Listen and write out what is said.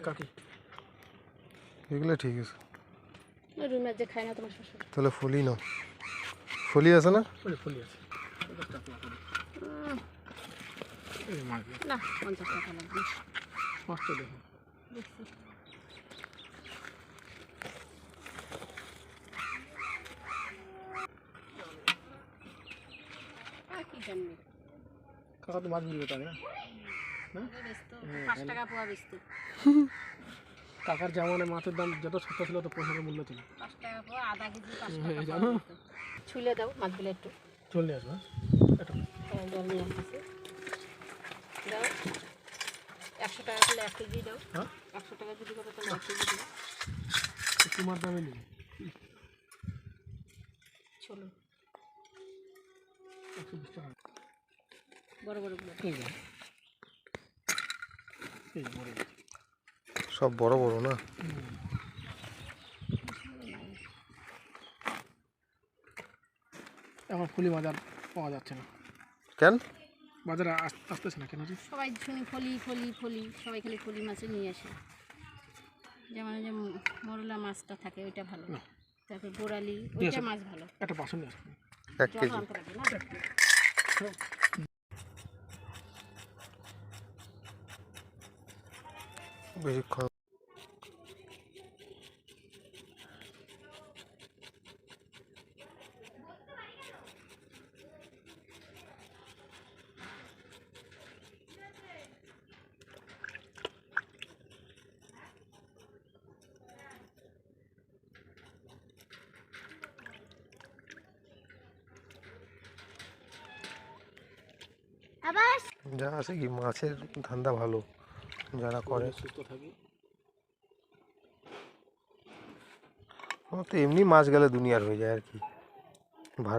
কাকি এগুলো ঠিক আছে। রুই মাছ যে খায় না তোমার শ্বশুর। তাহলে ফলি নাও, ফলি আছে না? ফলি আছে। না 50 টাকা লাগবে। কষ্ট দেখো দেখছি কি জানি কাকা তো মাছ বিক্রি করতে না? বেচতো 5 টাকা পোয়া বেচতো। কাকার জামানে মাছের দাম যত সস্তা ছিল তো পয়সার মূল্য ছিল। 5 টাকা পোয়া, আধা কেজি 5 হ্যাঁ, টাকা জানো? পোয়া। ছুলে দাও মাছগুলো একটু। চলে আসবে এটা জল নিয়ে আসতেছে দাও। 100 টাকা কিলো 1 কেজি দাও। হ্যাঁ 100 টাকা যদি করে তাহলে 1 কেজি দাও। তোমার দামে নেই চলো 120 টাকা। বড় বড়গুলো এই যে এই যে বড় সব বড় বড় না? এখন ফুলি বাজার পাওয়া যাচ্ছে না। কেন? বাজারে আসতেছে না কেন? সবাই শুনি ফলি ফলি ফলি, সবাই খালি ফলি মাছ নিয়ে আসে। যেমন যে মরলা মাছটা থাকে ওইটা ভালো, না। তারপর বোরালি ওইটা মাছ ভালো। একটা বাসন নিয়ে আসবে 1 জল কেজি। আনতে লাগবে না। বেশিক্ষণ যা আছে কি, মাছের ধান্দা ভালো যারা করে। সুস্থ থাকি। ও তো এমনি মাছ গেলে দুনিয়ার হয়ে যায় আর কি। ভাড়া